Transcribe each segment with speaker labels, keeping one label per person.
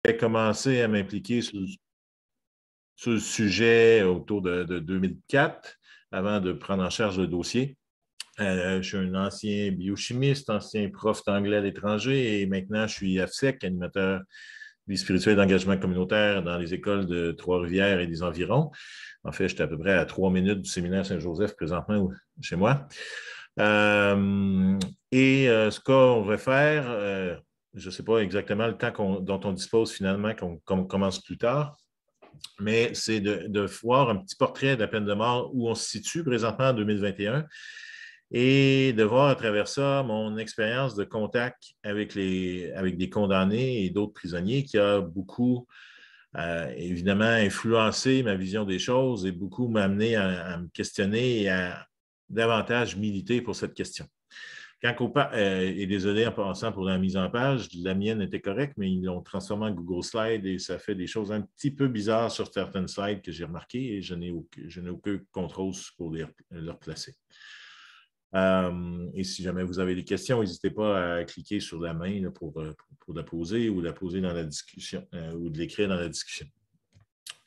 Speaker 1: J'ai commencé à m'impliquer sur le sujet autour de 2004, avant de prendre en charge le dossier. Je suis un ancien biochimiste, ancien prof d'anglais à l'étranger et maintenant je suis AFSEC, animateur vie spirituelle d'engagement communautaire dans les écoles de Trois-Rivières et des environs. En fait, j'étais à peu près à 3 minutes du séminaire Saint-Joseph présentement chez moi. Ce qu'on va faire, je ne sais pas exactement le temps dont on dispose finalement, qu'on commence plus tard, mais c'est de voir un petit portrait de la peine de mort où on se situe présentement en 2021 et de voir à travers ça mon expérience de contact avec des condamnés et d'autres prisonniers qui a beaucoup, évidemment, influencé ma vision des choses et beaucoup m'amené à me questionner et à davantage militer pour cette question. Et désolé en passant pour la mise en page, la mienne était correcte, mais ils l'ont transformé en Google Slide et ça fait des choses un petit peu bizarres sur certaines slides que j'ai remarquées et je n'ai aucun contrôle pour les replacer. Et si jamais vous avez des questions, n'hésitez pas à cliquer sur la main là, pour la poser ou la poser dans la discussion ou de l'écrire dans la discussion.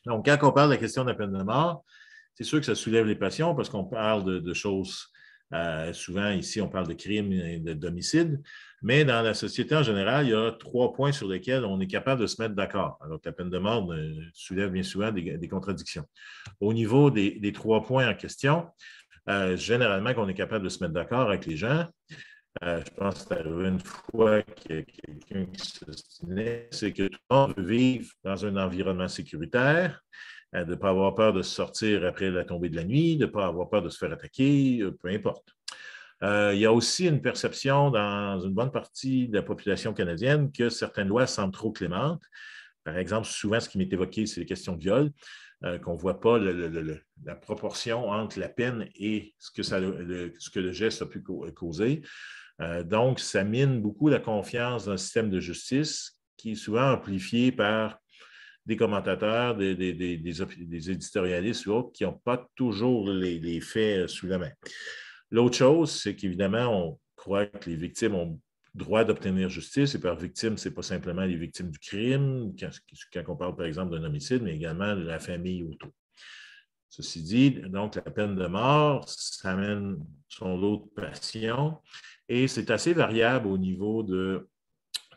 Speaker 1: Donc, quand on parle de la question de la peine de mort, c'est sûr que ça soulève les passions parce qu'on parle de choses, souvent ici, on parle de crimes et d'homicides, mais dans la société en général, il y a 3 points sur lesquels on est capable de se mettre d'accord. Alors, la peine de mort soulève bien souvent des contradictions. Au niveau des 3 points en question, généralement, qu'on est capable de se mettre d'accord avec les gens. Je pense que c'est arrivé une fois qu'il y a quelqu'un qui s'ostinait, c'est que tout le monde veut vivre dans un environnement sécuritaire, de ne pas avoir peur de sortir après la tombée de la nuit, de ne pas avoir peur de se faire attaquer, peu importe. Il y a aussi une perception dans une bonne partie de la population canadienne que certaines lois semblent trop clémentes. Par exemple, souvent, ce qui m'est évoqué, c'est les questions de viol, qu'on ne voit pas la proportion entre la peine et ce que le geste a pu causer. Donc, ça mine beaucoup la confiance dans le système de justice qui est souvent amplifié par des commentateurs, des éditorialistes ou autres qui n'ont pas toujours les faits sous la main. L'autre chose, c'est qu'évidemment, on croit que les victimes ont droit d'obtenir justice, et par victime, ce n'est pas simplement les victimes du crime, quand on parle par exemple d'un homicide, mais également de la famille autour. Ceci dit, donc la peine de mort, ça amène son lot de passion, et c'est assez variable au niveau de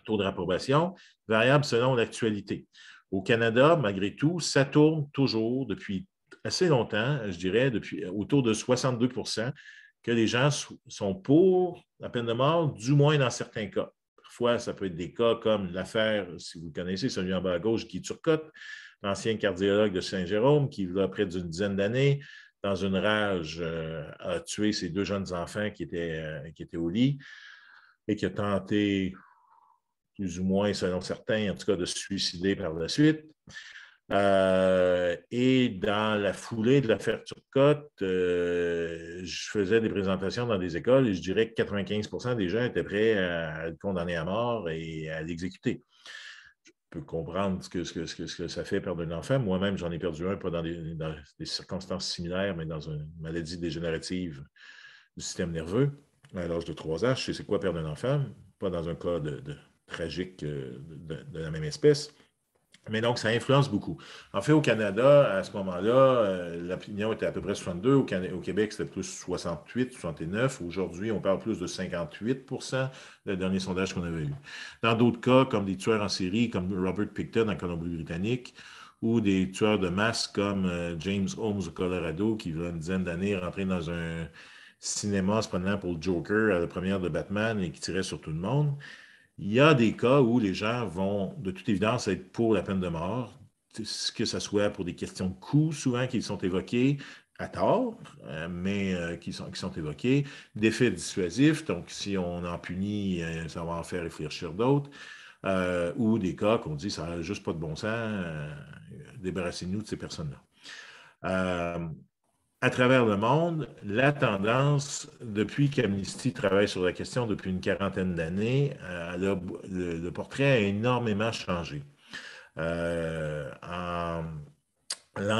Speaker 1: taux de réprobation, variable selon l'actualité. Au Canada, malgré tout, ça tourne toujours depuis assez longtemps, je dirais, depuis autour de 62 % que les gens sont pour la peine de mort, du moins dans certains cas. Parfois, ça peut être des cas comme l'affaire, si vous connaissez, celui en bas à gauche, Guy Turcotte, l'ancien cardiologue de Saint-Jérôme, qui, là, près d'une dizaine d'années, dans une rage, a tué ses 2 jeunes enfants qui étaient au lit et qui a tenté, plus ou moins, selon certains, en tout cas, de se suicider par la suite. Et dans la foulée de l'affaire Turcotte, je faisais des présentations dans des écoles et je dirais que 95 % des gens étaient prêts à le condamner à mort et à l'exécuter. Je peux comprendre ce que ça fait perdre un enfant. Moi-même, j'en ai perdu un, pas dans des circonstances similaires, mais dans une maladie dégénérative du système nerveux à l'âge de 3 ans. Je sais c'est quoi perdre un enfant, pas dans un cas tragique de la même espèce. Mais donc, ça influence beaucoup. En fait, au Canada, à ce moment-là, l'opinion était à peu près 62. Au Québec, c'était plus 68, 69. Aujourd'hui, on parle plus de 58 % le dernier sondage qu'on avait eu. Dans d'autres cas, comme des tueurs en série, comme Robert Pickton en Colombie-Britannique, ou des tueurs de masse comme James Holmes au Colorado, qui, il y a une dizaine d'années, rentrait dans un cinéma se prenant pour le Joker à la première de Batman et qui tirait sur tout le monde. Il y a des cas où les gens vont, de toute évidence, être pour la peine de mort, que ce soit pour des questions de coût, souvent, qui sont évoquées à tort, mais qui sont évoquées, d'effets dissuasifs, donc si on en punit, ça va en faire réfléchir d'autres, ou des cas qu'on dit, ça n'a juste pas de bon sens, débarrassez-nous de ces personnes-là. À travers le monde, la tendance, depuis qu'Amnesty travaille sur la question depuis une quarantaine d'années, le portrait a énormément changé. L'an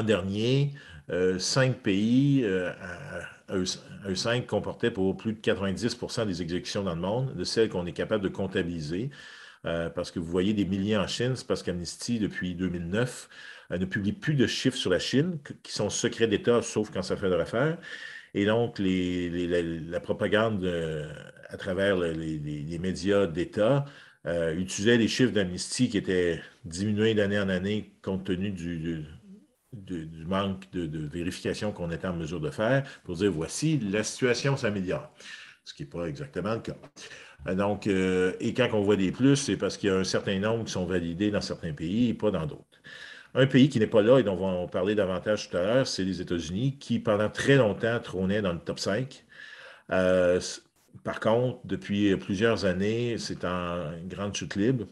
Speaker 1: dernier, 5 pays, eux 5, comportaient pour plus de 90 % des exécutions dans le monde, de celles qu'on est capable de comptabiliser. parce que vous voyez des milliers en Chine, c'est parce qu'Amnesty, depuis 2009, ne publie plus de chiffres sur la Chine, qui sont secrets d'État, sauf quand ça fait leur affaire. Et donc, la propagande à travers les médias d'État utilisait les chiffres d'Amnesty qui étaient diminués d'année en année compte tenu du manque de vérification qu'on était en mesure de faire pour dire, voici, la situation s'améliore. Ce qui n'est pas exactement le cas. Donc, et quand on voit des plus, c'est parce qu'il y a un certain nombre qui sont validés dans certains pays et pas dans d'autres. Un pays qui n'est pas là et dont on va parler davantage tout à l'heure, c'est les États-Unis, qui pendant très longtemps trônaient dans le top 5. Euh, Par contre, depuis plusieurs années, c'est en grande chute libre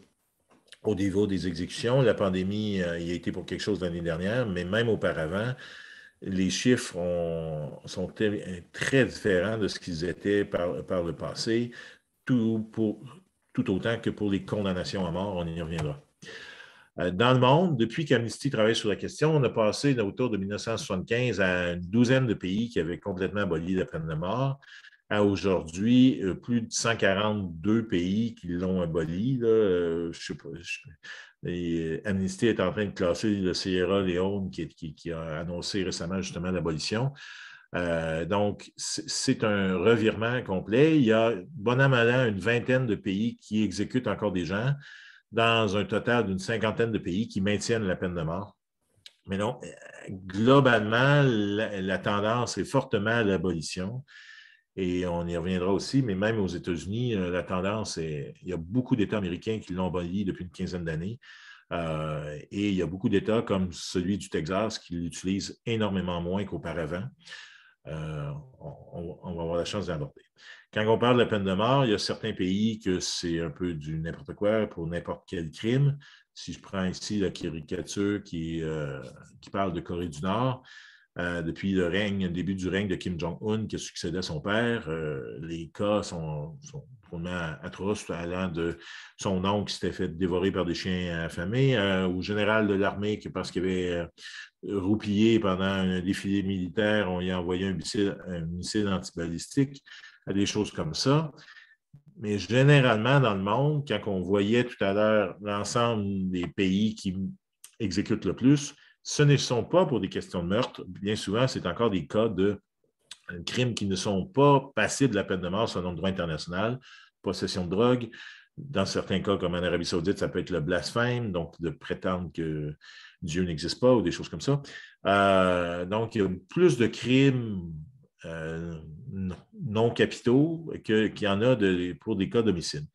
Speaker 1: au niveau des exécutions. La pandémie y a été pour quelque chose l'année dernière, mais même auparavant, les chiffres sont très différents de ce qu'ils étaient par le passé, tout autant que pour les condamnations à mort, on y reviendra. Dans le monde, depuis qu'Amnesty travaille sur la question, on a passé autour de 1975 à une douzaine de pays qui avaient complètement aboli la peine de mort. À aujourd'hui, plus de 142 pays qui l'ont aboli. Je sais pas, Amnesty est en train de classer le Sierra Leone qui a annoncé récemment justement l'abolition. Donc, c'est un revirement complet. Il y a, bon an, mal an, une vingtaine de pays qui exécutent encore des gens, dans un total d'une cinquantaine de pays qui maintiennent la peine de mort. Mais non, globalement, la tendance est fortement à l'abolition. Et on y reviendra aussi, mais même aux États-Unis, la tendance est, il y a beaucoup d'États américains qui l'ont aboli depuis une quinzaine d'années. Et il y a beaucoup d'États comme celui du Texas qui l'utilisent énormément moins qu'auparavant. On va avoir la chance d'aborder. Quand on parle de la peine de mort, il y a certains pays que c'est un peu du n'importe quoi pour n'importe quel crime. Si je prends ici la caricature qui parle de Corée du Nord, depuis le début du règne de Kim Jong-un qui a succédé à son père, les cas sont vraiment atroces, allant de son oncle qui s'était fait dévorer par des chiens affamés, au général de l'armée qui, parce qu'il avait roupillé pendant un défilé militaire, on lui a envoyé un missile antibalistique, à des choses comme ça. Mais généralement, dans le monde, quand on voyait tout à l'heure l'ensemble des pays qui exécutent le plus, ce ne sont pas pour des questions de meurtre. Bien souvent, c'est encore des cas de crimes qui ne sont pas passibles de la peine de mort selon le droit international, possession de drogue. Dans certains cas, comme en Arabie Saoudite, ça peut être le blasphème, donc de prétendre que Dieu n'existe pas ou des choses comme ça. Donc, il y a plus de crimes non capitaux qu'il y en a pour des cas d'homicide.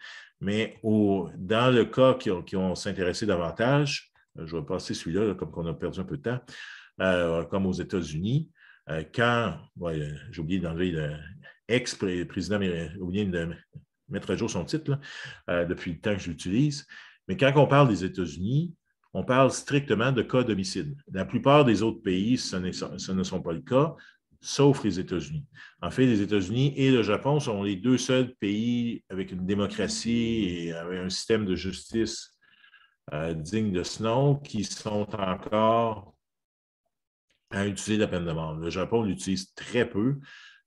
Speaker 1: Mais dans le cas qui ont s'intéressé davantage, je vais passer celui-là, là, comme on a perdu un peu de temps, comme aux États-Unis, j'ai oublié d'enlever l'ex-président, j'ai oublié de mettre à jour son titre depuis le temps que je l'utilise, mais quand on parle des États-Unis, on parle strictement de cas d'homicide. La plupart des autres pays, ce ne sont pas le cas, sauf les États-Unis. En fait, les États-Unis et le Japon sont les deux seuls pays avec une démocratie et avec un système de justice digne de ce nom qui sont encore à utiliser la peine de mort. Le Japon l'utilise très peu.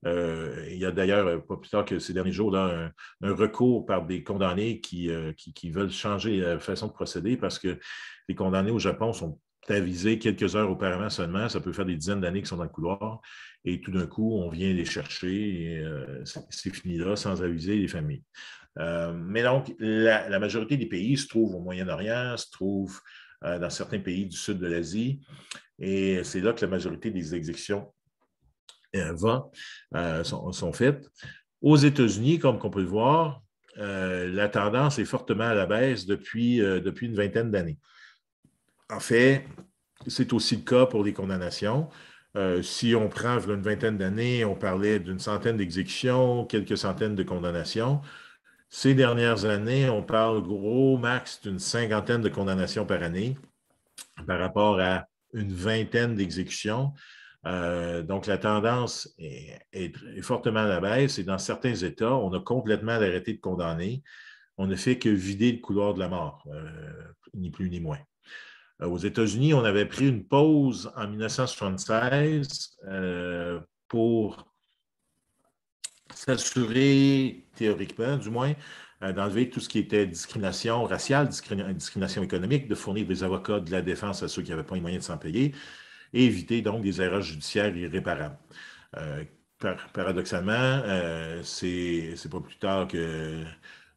Speaker 1: Il y a d'ailleurs, pas plus tard que ces derniers jours, là, un recours par des condamnés qui veulent changer la façon de procéder parce que les condamnés au Japon sont avisés quelques heures auparavant seulement. Ça peut faire des dizaines d'années qu'ils sont dans le couloir. Et tout d'un coup, on vient les chercher et c'est fini là, sans aviser les familles. Mais donc, la majorité des pays se trouvent au Moyen-Orient, se trouvent dans certains pays du sud de l'Asie. Et c'est là que la majorité des exécutions sont faites. Aux États-Unis, comme on peut le voir, la tendance est fortement à la baisse depuis une vingtaine d'années. En fait, c'est aussi le cas pour les condamnations. Si on prend une vingtaine d'années, on parlait d'une centaine d'exécutions, quelques centaines de condamnations. Ces dernières années, on parle gros max d'une cinquantaine de condamnations par année par rapport à une vingtaine d'exécutions. Donc, la tendance est fortement à la baisse et dans certains États, on a complètement arrêté de condamner. On ne fait que vider le couloir de la mort, ni plus ni moins. Aux États-Unis, on avait pris une pause en 1976 pour s'assurer, théoriquement du moins, d'enlever tout ce qui était discrimination raciale, discrimination économique, de fournir des avocats de la défense à ceux qui n'avaient pas les moyens de s'en payer, et éviter donc des erreurs judiciaires irréparables. Paradoxalement, c'est pas plus tard que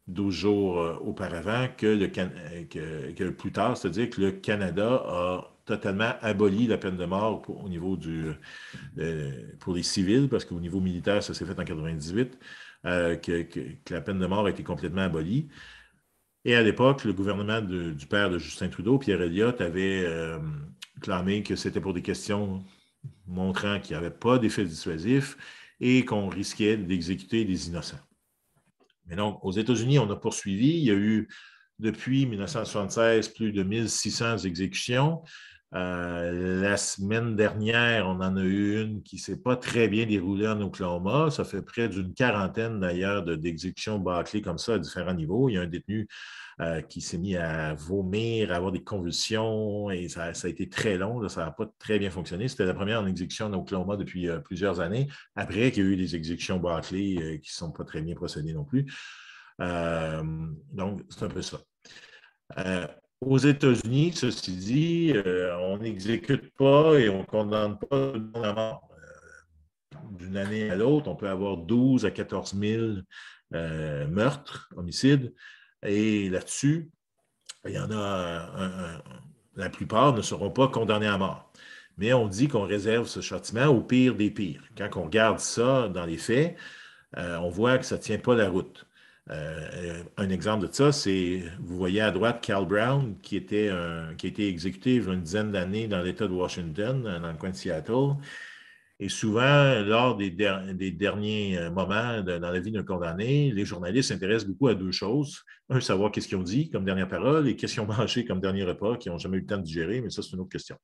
Speaker 1: 12 jours auparavant que plus tard, c'est-à-dire que le Canada a totalement aboli la peine de mort au niveau pour les civils, parce qu'au niveau militaire, ça s'est fait en 98, que la peine de mort a été complètement abolie. Et à l'époque, le gouvernement du père de Justin Trudeau, Pierre Elliott, avait clamé que c'était pour des questions montrant qu'il n'y avait pas d'effet dissuasif et qu'on risquait d'exécuter des innocents. Mais donc, aux États-Unis, on a poursuivi. Il y a eu, depuis 1976, plus de 1600 exécutions. La semaine dernière, on en a eu une qui ne s'est pas très bien déroulée en Oklahoma. Ça fait près d'une quarantaine, d'ailleurs, d'exécutions bâclées comme ça à différents niveaux. Il y a un détenu qui s'est mis à vomir, à avoir des convulsions, et ça a été très long. Là, ça n'a pas très bien fonctionné. C'était la première en exécution en Oklahoma depuis plusieurs années, après qu'il y a eu des exécutions bâclées qui ne sont pas très bien procédées non plus. Donc, c'est un peu ça. Aux États-Unis, ceci dit, on n'exécute pas et on ne condamne pas tout le monde à mort. D'une année à l'autre, on peut avoir 12 à 14 000 meurtres, homicides, et là-dessus, il y en a la plupart ne seront pas condamnés à mort. Mais on dit qu'on réserve ce châtiment au pire des pires. Quand on regarde ça dans les faits, on voit que ça ne tient pas la route. Un exemple de ça, c'est, vous voyez à droite, Cal Brown, qui a été exécuté il y a une dizaine d'années dans l'État de Washington, dans le coin de Seattle. Et souvent, lors des derniers moments dans la vie d'un condamné, les journalistes s'intéressent beaucoup à deux choses. Un, savoir qu'est-ce qu'ils ont dit comme dernière parole et qu'est-ce qu'ils ont mangé comme dernier repas, qu'ils n'ont jamais eu le temps de digérer, mais ça, c'est une autre question.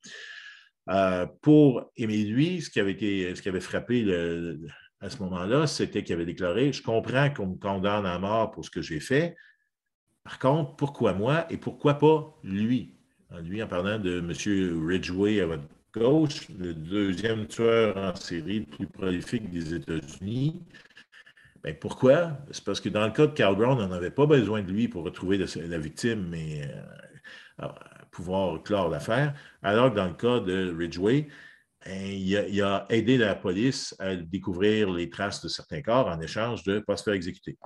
Speaker 1: Et lui, ce qui avait frappé à ce moment-là, c'était qu'il avait déclaré « Je comprends qu'on me condamne à mort pour ce que j'ai fait. Par contre, pourquoi moi et pourquoi pas lui? » Lui, en parlant de M. Ridgway à votre gauche, le deuxième tueur en série le plus prolifique des États-Unis. Ben pourquoi? C'est parce que dans le cas de Cal Brown, on n'avait pas besoin de lui pour retrouver la victime, mais pouvoir clore l'affaire. Alors que dans le cas de Ridgway, il a aidé la police à découvrir les traces de certains corps en échange de ne pas se faire exécuter.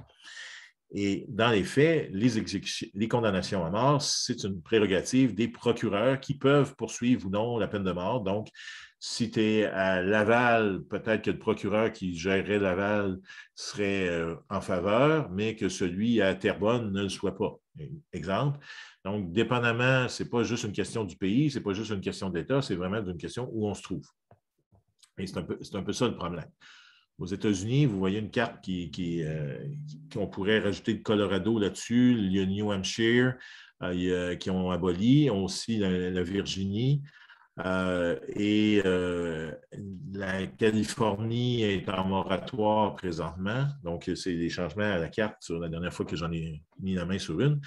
Speaker 1: Et dans les faits, les condamnations à mort, c'est une prérogative des procureurs qui peuvent poursuivre ou non la peine de mort. Donc, si tu es à Laval, peut-être que le procureur qui gérerait Laval serait en faveur, mais que celui à Terrebonne ne le soit pas. Exemple. Donc, dépendamment, ce n'est pas juste une question du pays, ce n'est pas juste une question de l'État, c'est vraiment une question où on se trouve. Et c'est un peu ça le problème. Aux États-Unis, vous voyez une carte qu'on pourrait rajouter le Colorado là-dessus. Il y a New Hampshire qui ont aboli, aussi la Virginie. Et la Californie est en moratoire présentement. Donc, c'est des changements à la carte sur la dernière fois que j'en ai mis la main sur une.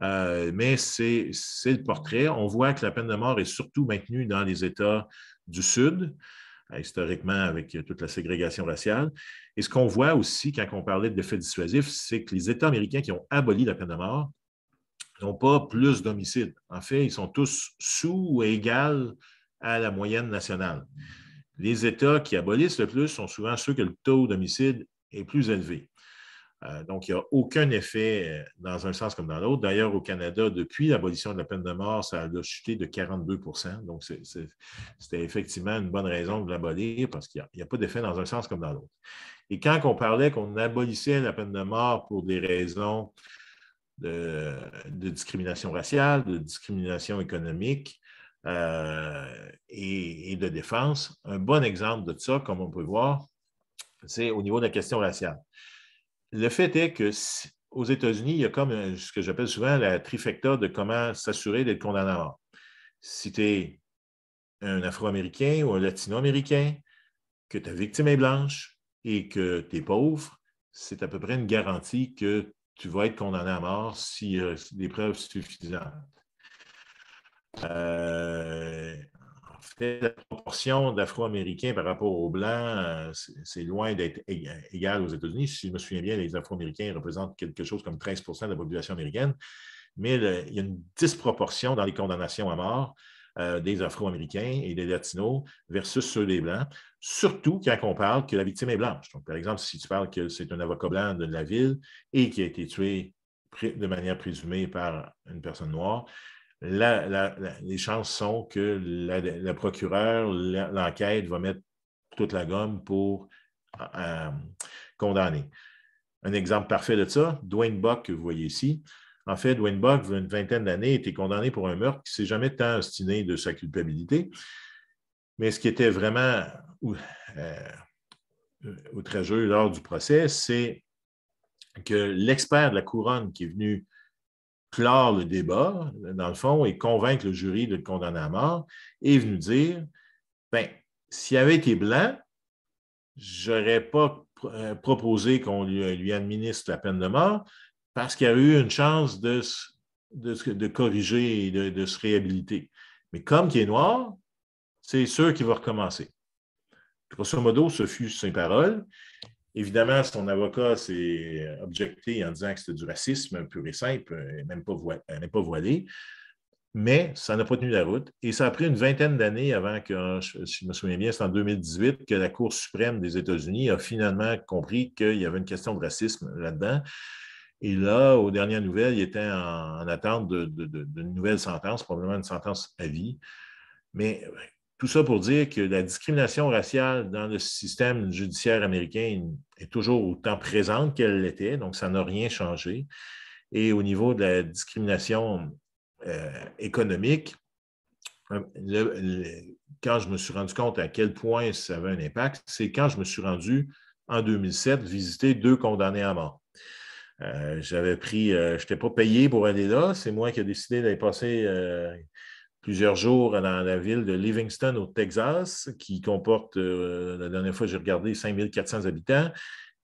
Speaker 1: Mais c'est le portrait. On voit que la peine de mort est surtout maintenue dans les États du Sud, historiquement avec toute la ségrégation raciale. Et ce qu'on voit aussi quand on parlait d'effets dissuasifs, c'est que les États américains qui ont aboli la peine de mort n'ont pas plus d'homicides. En fait, ils sont tous sous ou égales à la moyenne nationale. Les États qui abolissent le plus sont souvent ceux que le taux d'homicide est plus élevé. Donc, il n'y a aucun effet dans un sens comme dans l'autre. D'ailleurs, au Canada, depuis l'abolition de la peine de mort, ça a chuté de 42 %. Donc, c'était effectivement une bonne raison de l'abolir parce qu'il n'y a pas d'effet dans un sens comme dans l'autre. Et quand on parlait qu'on abolissait la peine de mort pour des raisons de discrimination raciale, de discrimination économique et de défense, un bon exemple de ça, comme on peut voir, c'est au niveau de la question raciale. Le fait est qu'aux États-Unis, il y a comme ce que j'appelle souvent la trifecta de comment s'assurer d'être condamné à mort. Si tu es un Afro-Américain ou un Latino-Américain, que ta victime est blanche et que tu es pauvre, c'est à peu près une garantie que tu vas être condamné à mort s'il y a des preuves suffisantes. En fait, la proportion d'Afro-Américains par rapport aux Blancs, c'est loin d'être égal aux États-Unis. Si je me souviens bien, les Afro-Américains représentent quelque chose comme 13 de la population américaine, mais il y a une disproportion dans les condamnations à mort des Afro-Américains et des Latinos versus ceux des Blancs, surtout quand on parle que la victime est blanche. Donc, par exemple, si tu parles que c'est un avocat blanc de la ville et qui a été tué de manière présumée par une personne noire, les chances sont que le procureur, l'enquête va mettre toute la gomme pour condamner. Un exemple parfait de ça, Dwayne Buck, que vous voyez ici. En fait, Dwayne Buck, il y a une vingtaine d'années, a été condamné pour un meurtre qui ne s'est jamais tant obstiné de sa culpabilité. Mais ce qui était vraiment outrageux lors du procès, c'est que l'expert de la couronne qui est venu clore le débat, dans le fond, et convaincre le jury de le condamner à mort, est venu dire, bien, s'il avait été blanc, je n'aurais pas proposé qu'on lui administre la peine de mort parce qu'il y a eu une chance de corriger et de se réhabiliter. Mais comme il est noir, c'est sûr qu'il va recommencer. Grosso modo, ce fut ses paroles. Évidemment, son avocat s'est objecté en disant que c'était du racisme pur et simple, même pas voilé, mais ça n'a pas tenu la route. Et ça a pris une vingtaine d'années avant que, si je me souviens bien, c'est en 2018 que la Cour suprême des États-Unis a finalement compris qu'il y avait une question de racisme là-dedans. Et là, aux dernières nouvelles, il était en attente d'une nouvelle sentence, probablement une sentence à vie. Mais tout ça pour dire que la discrimination raciale dans le système judiciaire américain est toujours autant présente qu'elle l'était, donc ça n'a rien changé. Et au niveau de la discrimination économique, quand je me suis rendu compte à quel point ça avait un impact, c'est quand je me suis rendu en 2007 visiter 2 condamnés à mort. je n'étais pas payé pour aller là, c'est moi qui ai décidé d'aller passer plusieurs jours dans la ville de Livingston, au Texas, qui comporte, la dernière fois que j'ai regardé, 5400 habitants,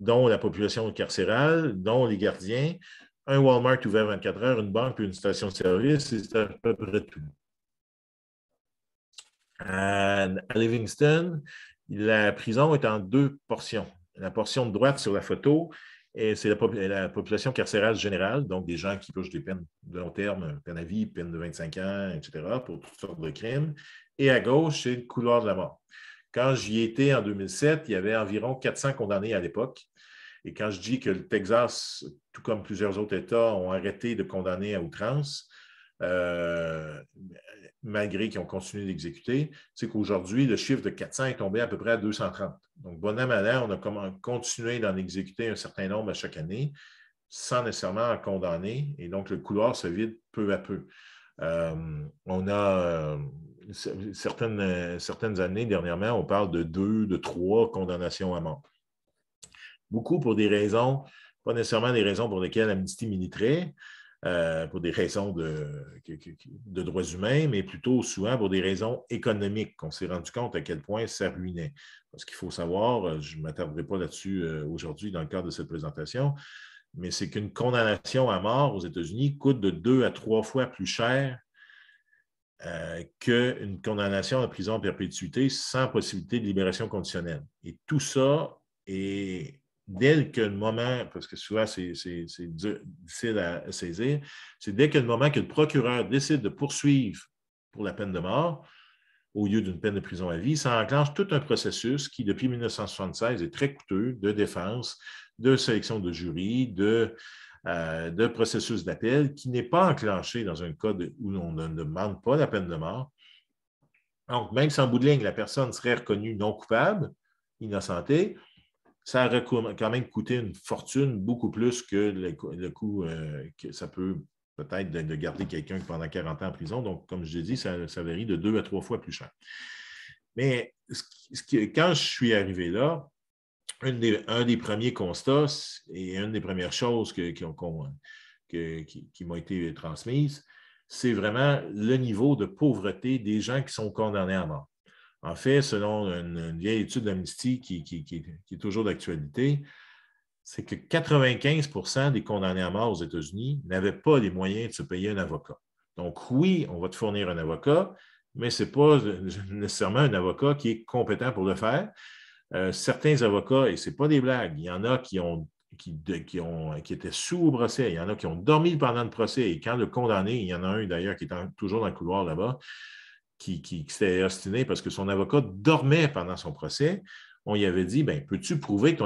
Speaker 1: dont la population carcérale, dont les gardiens, un Walmart ouvert 24 heures, une banque et une station-service, c'est à peu près tout. À Livingston, la prison est en 2 portions. La portion de droite sur la photo, c'est la population carcérale générale, donc des gens qui purgent des peines de long terme, peine à vie, peine de 25 ans, etc., pour toutes sortes de crimes. Et à gauche, c'est le couloir de la mort. Quand j'y étais en 2007, il y avait environ 400 condamnés à l'époque. Et quand je dis que le Texas, tout comme plusieurs autres États, ont arrêté de condamner à outrance, malgré qu'ils ont continué d'exécuter, c'est qu'aujourd'hui, le chiffre de 400 est tombé à peu près à 230. Donc, bon an, mal an, on a continué d'en exécuter un certain nombre à chaque année, sans nécessairement en condamner, et donc le couloir se vide peu à peu. On a certaines années, dernièrement, on parle de 2, de 3 condamnations à mort. Beaucoup pour des raisons, pas nécessairement des raisons pour lesquelles Amnesty militerait, pour des raisons de droits humains, mais plutôt souvent pour des raisons économiques. On s'est rendu compte à quel point ça ruinait. Parce qu'il faut savoir, je ne m'attarderai pas là-dessus aujourd'hui dans le cadre de cette présentation, mais c'est qu'une condamnation à mort aux États-Unis coûte de 2 à 3 fois plus cher qu'une condamnation à prison à perpétuité sans possibilité de libération conditionnelle. Et tout ça est... Dès que le moment, parce que souvent c'est difficile à saisir, c'est dès que le moment que le procureur décide de poursuivre pour la peine de mort, au lieu d'une peine de prison à vie, ça enclenche tout un processus qui, depuis 1976, est très coûteux de défense, de sélection de jury, de processus d'appel, qui n'est pas enclenché dans un cas où on ne demande pas la peine de mort. Donc, même si en bout de ligne, la personne serait reconnue non coupable, innocentée, ça aurait quand même coûté une fortune, beaucoup plus que le coût que ça peut peut-être de garder quelqu'un pendant 40 ans en prison. Donc, comme je l'ai dit, ça varie de 2 à 3 fois plus cher. Mais quand je suis arrivé là, un des premiers constats et une des premières choses qui m'ont été transmises, c'est vraiment le niveau de pauvreté des gens qui sont condamnés à mort. En fait, selon une vieille étude d'Amnesty qui est toujours d'actualité, c'est que 95% des condamnés à mort aux États-Unis n'avaient pas les moyens de se payer un avocat. Donc, oui, on va te fournir un avocat, mais ce n'est pas nécessairement un avocat qui est compétent pour le faire. Certains avocats, et ce n'est pas des blagues, il y en a qui étaient sous au procès, il y en a qui ont dormi pendant le procès, et quand le condamné, il y en a un d'ailleurs qui est toujours dans le couloir là-bas, qui s'était ostiné parce que son avocat dormait pendant son procès. On lui avait dit, ben, peux-tu prouver que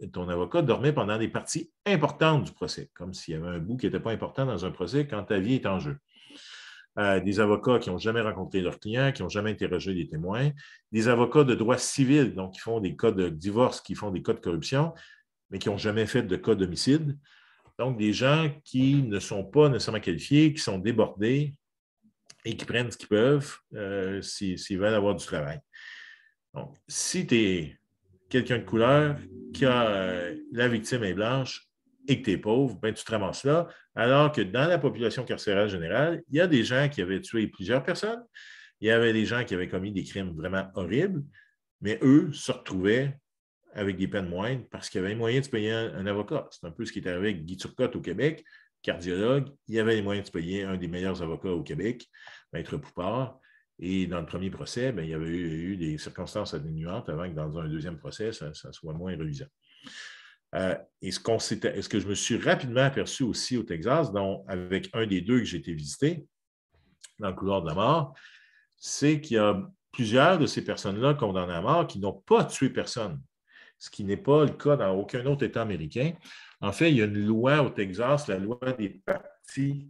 Speaker 1: ton avocat dormait pendant des parties importantes du procès, comme s'il y avait un bout qui n'était pas important dans un procès quand ta vie est en jeu. Des avocats qui n'ont jamais rencontré leurs clients, qui n'ont jamais interrogé des témoins, des avocats de droit civil, donc qui font des cas de divorce, qui font des cas de corruption, mais qui n'ont jamais fait de cas d'homicide. Donc, des gens qui ne sont pas nécessairement qualifiés, qui sont débordés et qui prennent ce qu'ils peuvent s'ils veulent avoir du travail. Donc, si tu es quelqu'un de couleur, la victime est blanche et que tu es pauvre, ben, tu te ramasses là, alors que dans la population carcérale générale, il y a des gens qui avaient tué plusieurs personnes, il y avait des gens qui avaient commis des crimes vraiment horribles, mais eux se retrouvaient avec des peines moindres parce qu'il y avait les moyens de se payer un avocat. C'est un peu ce qui est arrivé avec Guy Turcotte au Québec, cardiologue. Il y avait les moyens de se payer un des meilleurs avocats au Québec, Maître Poupard. Et dans le premier procès, ben, il y avait eu des circonstances atténuantes avant que dans un deuxième procès, ça soit moins reluisant. Et ce que je me suis rapidement aperçu aussi au Texas, avec un des deux que j'ai été visiter, dans le couloir de la mort, c'est qu'il y a plusieurs de ces personnes-là condamnées à mort qui n'ont pas tué personne, ce qui n'est pas le cas dans aucun autre État américain. En fait, il y a une loi au Texas, la loi des parties,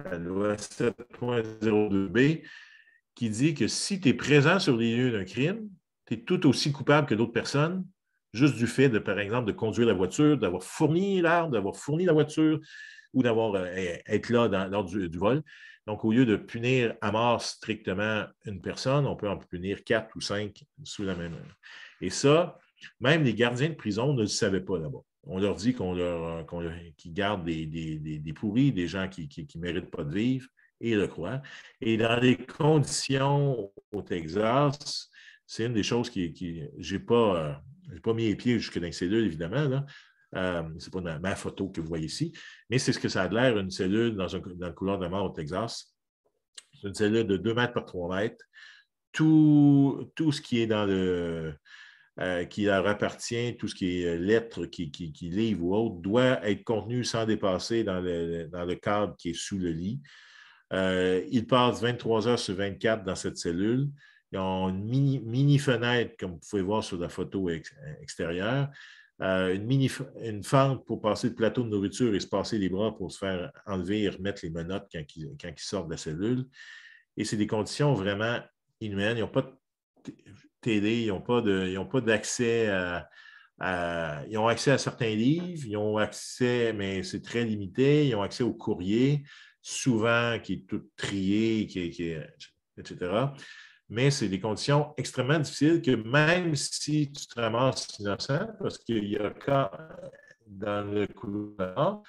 Speaker 1: la loi 7.02b, qui dit que si tu es présent sur les lieux d'un crime, tu es tout aussi coupable que d'autres personnes, juste du fait, par exemple, de conduire la voiture, d'avoir fourni l'arme, d'avoir fourni la voiture ou d'avoir été là lors du vol. Donc, au lieu de punir à mort strictement une personne, on peut en punir 4 ou 5 sous la même. Et ça, même les gardiens de prison ne le savaient pas là-bas. On leur dit qu'ils gardent des pourris, des gens qui ne méritent pas de vivre, et le croient. Et dans les conditions au Texas, c'est une des choses je n'ai pas mis les pieds jusque dans les cellules, évidemment. Là. Ce n'est pas ma photo que vous voyez ici, mais c'est ce que ça a l'air, une cellule dans le couloir de la mort au Texas. C'est une cellule de 2 mètres par 3 mètres. Tout ce qui est dans qui leur appartient, tout ce qui est lettres, qui livre ou autre, doit être contenu sans dépasser dans le cadre qui est sous le lit. Ils passent 23 heures sur 24 dans cette cellule. Ils ont une mini fenêtre, comme vous pouvez voir sur la photo extérieure, une fente pour passer le plateau de nourriture et se passer les bras pour se faire enlever et remettre les menottes quand ils sortent de la cellule. Et c'est des conditions vraiment inhumaines. Ils n'ont pas de télé, ils n'ont pas d'accès ils ont accès à certains livres, ils ont accès, mais c'est très limité, ils ont accès au courrier, souvent qui est tout trié, etc. Mais c'est des conditions extrêmement difficiles que même si tu te ramasses innocent, parce qu'il y a cas dans le couloir,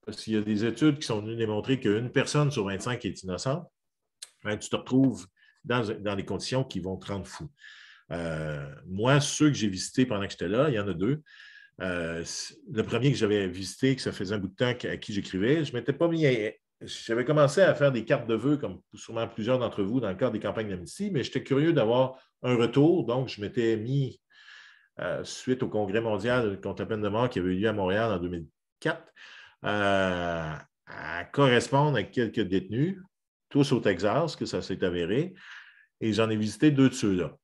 Speaker 1: parce qu'il y a des études qui sont venues démontrer qu'une personne sur 25 est innocente, ben, tu te retrouves dans des conditions qui vont te rendre fou. Moi, ceux que j'ai visités pendant que j'étais là, il y en a 2. Le premier que j'avais visité, que ça faisait un bout de temps à qui j'écrivais, je m'étais pas mis j'avais commencé à faire des cartes de vœux, comme sûrement plusieurs d'entre vous, dans le cadre des campagnes d'amnistie, mais j'étais curieux d'avoir un retour, donc je m'étais mis, suite au Congrès mondial contre la peine de mort qui avait eu lieu à Montréal en 2004, à correspondre avec quelques détenus, tous au Texas, que ça s'est avéré, et j'en ai visité 2 de ceux-là.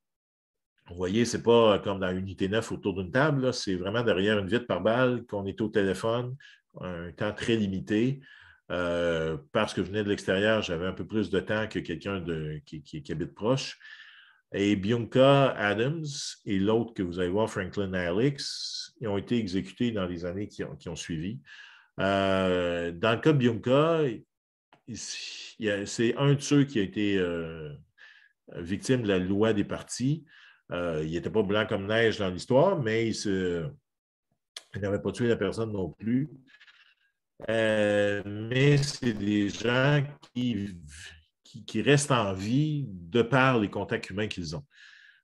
Speaker 1: Vous voyez, ce n'est pas comme dans Unité 9 autour d'une table, c'est vraiment derrière une vitre par balle qu'on est au téléphone, un temps très limité. Parce que je venais de l'extérieur, j'avais un peu plus de temps que quelqu'un qui habite proche. Et Bianca Adams et l'autre que vous allez voir, Franklin Alex, ils ont été exécutés dans les années qui ont suivi. Dans le cas de Bianca, c'est un de ceux qui a été victime de la loi des partis. Il n'était pas blanc comme neige dans l'histoire, mais il n'avait pas tué la personne non plus. Mais c'est des gens qui restent en vie de par les contacts humains qu'ils ont.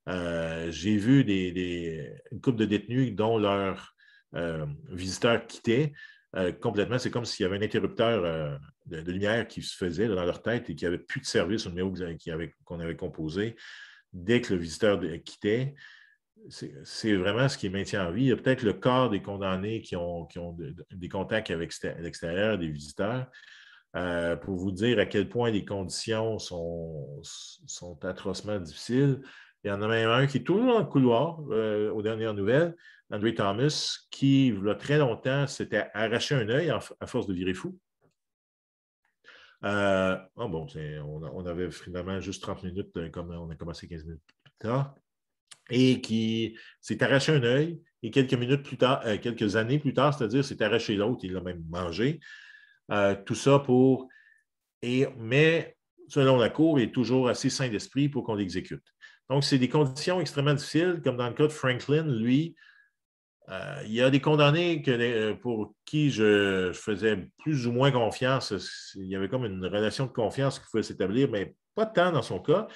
Speaker 1: J'ai vu une couple de détenus dont leurs visiteurs quittaient complètement. C'est comme s'il y avait un interrupteur de lumière qui se faisait dans leur tête et qu'il n'y avait plus de service au numéro qu'on avait composé dès que le visiteur quittait. C'est vraiment ce qui est maintient en vie. Il y a peut-être le quart des condamnés qui ont des contacts avec l'extérieur, des visiteurs. Pour vous dire à quel point les conditions sont atrocement difficiles. Il y en a même un qui est toujours dans le couloir, aux dernières nouvelles, Andrew Thomas, qui, il y a très longtemps, s'était arraché un œil à force de virer fou. On avait finalement juste 30 minutes, comme on a commencé 15 minutes plus tard, et qui s'est arraché un œil, et quelques années plus tard, c'est-à-dire s'est arraché l'autre, il l'a même mangé. Tout ça mais selon la Cour, il est toujours assez sain d'esprit pour qu'on l'exécute. Donc, c'est des conditions extrêmement difficiles, comme dans le cas de Franklin, lui, il y a des condamnés pour qui je faisais plus ou moins confiance. Il y avait comme une relation de confiance qui pouvait s'établir, mais pas tant dans son cas,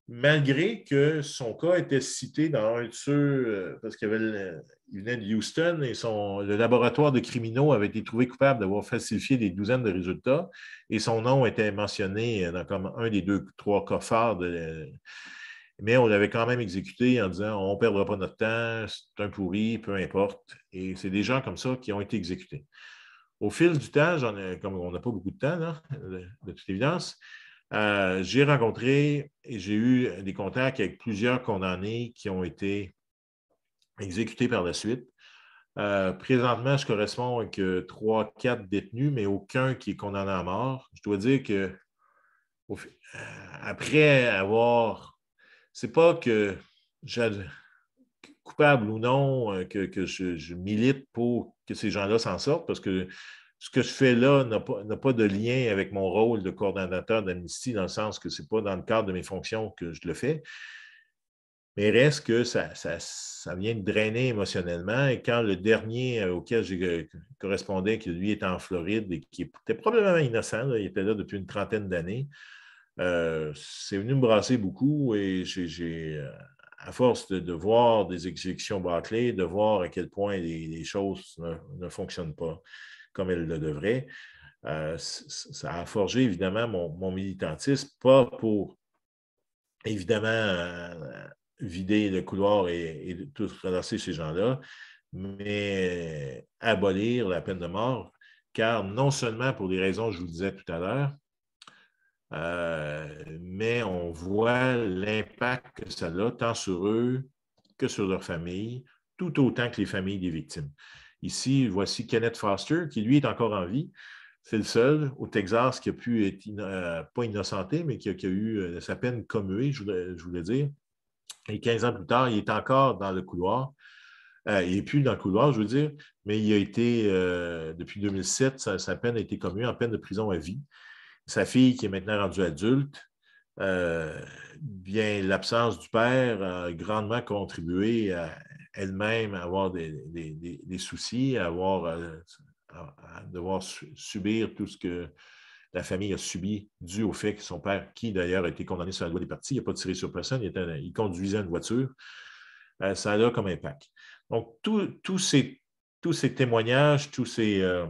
Speaker 1: malgré que son cas était cité dans un de ceux, parce qu'il venait de Houston et le laboratoire de criminaux avait été trouvé coupable d'avoir falsifié des douzaines de résultats et son nom était mentionné dans comme un des 2-3 cas phares. Mais on l'avait quand même exécuté en disant on ne perdra pas notre temps, c'est un pourri, peu importe. Et c'est des gens comme ça qui ont été exécutés. Au fil du temps, comme on n'a pas beaucoup de temps, là, de toute évidence, j'ai rencontré et j'ai eu des contacts avec plusieurs condamnés qui ont été exécutés par la suite. Présentement, je corresponds avec 3-4 détenus, mais aucun qui est condamné à mort. Je dois dire que après avoir... C'est pas que coupable ou non que je milite pour que ces gens-là s'en sortent, parce que ce que je fais là n'a pas de lien avec mon rôle de coordonnateur d'Amnesty, dans le sens que ce n'est pas dans le cadre de mes fonctions que je le fais. Mais reste que ça vient de drainer émotionnellement. Et quand le dernier auquel je correspondais, qui lui était en Floride et qui était probablement innocent, là, il était là depuis une trentaine d'années, c'est venu me brasser beaucoup et à force de voir des exécutions bâclées, de voir à quel point les choses ne fonctionnent pas comme elles le devraient, ça a forgé évidemment mon militantisme, pas pour évidemment vider le couloir et tout relancer ces gens-là, mais abolir la peine de mort, car non seulement pour les raisons que je vous disais tout à l'heure, mais on voit l'impact que ça a tant sur eux que sur leur famille, tout autant que les familles des victimes. Ici, voici Kenneth Foster, qui lui est encore en vie. C'est le seul au Texas qui a pu être, pas innocenté, mais qui a eu sa peine commuée, je voulais dire. Et 15 ans plus tard, il est encore dans le couloir. Il n'est plus dans le couloir, je veux dire, mais il a été, depuis 2007, sa peine a été commuée en peine de prison à vie. Sa fille, qui est maintenant rendue adulte, bien, l'absence du père a grandement contribué à elle-même à avoir des soucis, à devoir subir tout ce que la famille a subi dû au fait que son père, qui d'ailleurs a été condamné sur la loi des partis, il n'a pas tiré sur personne, il conduisait une voiture, ça a comme impact. Donc, tous ces témoignages, tous ces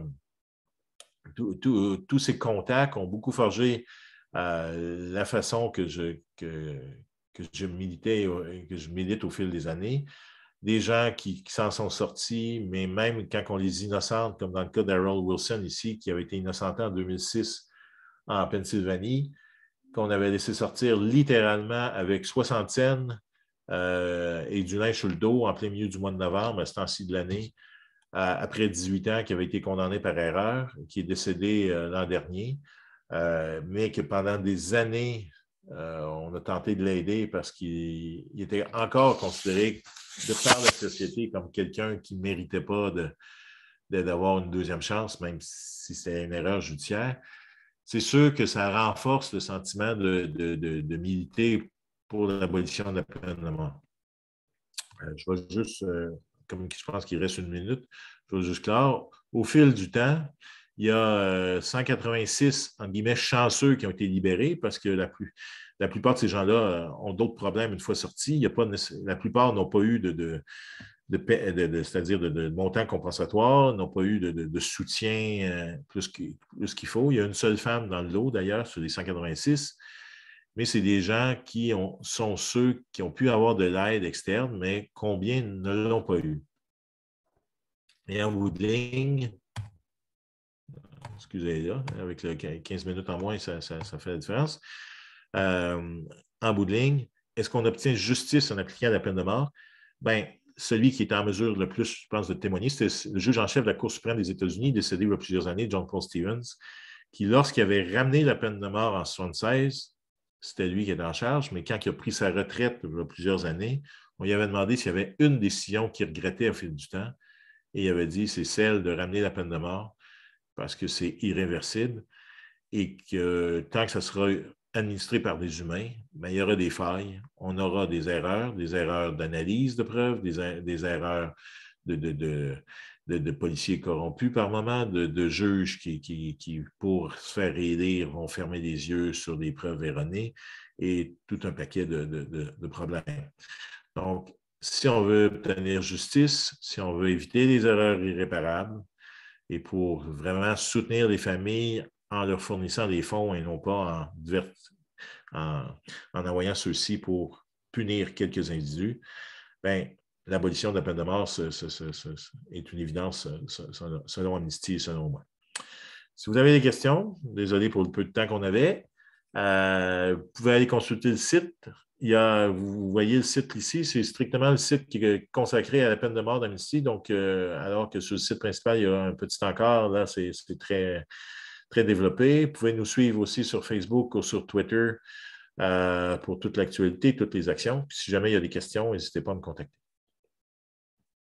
Speaker 1: contacts ont beaucoup forgé la façon que je milite au fil des années. Des gens qui s'en sont sortis, mais même quand on les innocente, comme dans le cas d'Harold Wilson ici, qui avait été innocenté en 2006 en Pennsylvanie, qu'on avait laissé sortir littéralement avec 60 cents et du linge sur le dos en plein milieu du mois de novembre, à ce temps-ci de l'année, après 18 ans, qui avait été condamné par erreur, qui est décédé l'an dernier, mais que pendant des années, on a tenté de l'aider parce qu'il était encore considéré de par la société comme quelqu'un qui ne méritait pas d'avoir une deuxième chance, même si c'était une erreur judiciaire. C'est sûr que ça renforce le sentiment de militer pour l'abolition de la peine de mort. Je vais juste, comme je pense qu'il reste une minute, je vais juste clore. Au fil du temps, il y a 186, en guillemets, chanceux qui ont été libérés parce que la plupart de ces gens-là ont d'autres problèmes une fois sortis. La plupart n'ont pas eu c'est-à-dire de montant compensatoire, n'ont pas eu de soutien plus qu'il faut. Il y a une seule femme dans le lot, d'ailleurs, sur les 186, mais c'est des gens qui sont ceux qui ont pu avoir de l'aide externe, mais combien ne l'ont pas eu? Et en bout de ligne, excusez là, avec le 15 minutes en moins, ça fait la différence. En bout de ligne, est-ce qu'on obtient justice en appliquant la peine de mort? Bien, celui qui est en mesure le plus, je pense, de témoigner, c'était le juge en chef de la Cour suprême des États-Unis, décédé il y a plusieurs années, John Paul Stevens, qui, lorsqu'il avait ramené la peine de mort en 1976, c'était lui qui était en charge, mais quand il a pris sa retraite il y a plusieurs années, on lui avait demandé s'il y avait une décision qu'il regrettait au fil du temps, et il avait dit c'est celle de ramener la peine de mort parce que c'est irréversible et que tant que ça sera administré par des humains, bien, il y aura des failles, on aura des erreurs d'analyse de preuves, des erreurs de policiers corrompus par moment, de juges qui, pour se faire élire, vont fermer les yeux sur des preuves erronées et tout un paquet de problèmes. Donc, si on veut obtenir justice, si on veut éviter les erreurs irréparables et pour vraiment soutenir les familles en leur fournissant des fonds et non pas en envoyant ceux-ci pour punir quelques individus, bien, l'abolition de la peine de mort est une évidence selon Amnesty et selon moi. Si vous avez des questions, désolé pour le peu de temps qu'on avait, vous pouvez aller consulter le site. Vous voyez le site ici, c'est strictement le site qui est consacré à la peine de mort d'Amnesty. Donc, alors que sur le site principal, il y a un petit encart, là, c'est très, très développé. Vous pouvez nous suivre aussi sur Facebook ou sur Twitter pour toute l'actualité, toutes les actions. Puis, si jamais il y a des questions, n'hésitez pas à me contacter.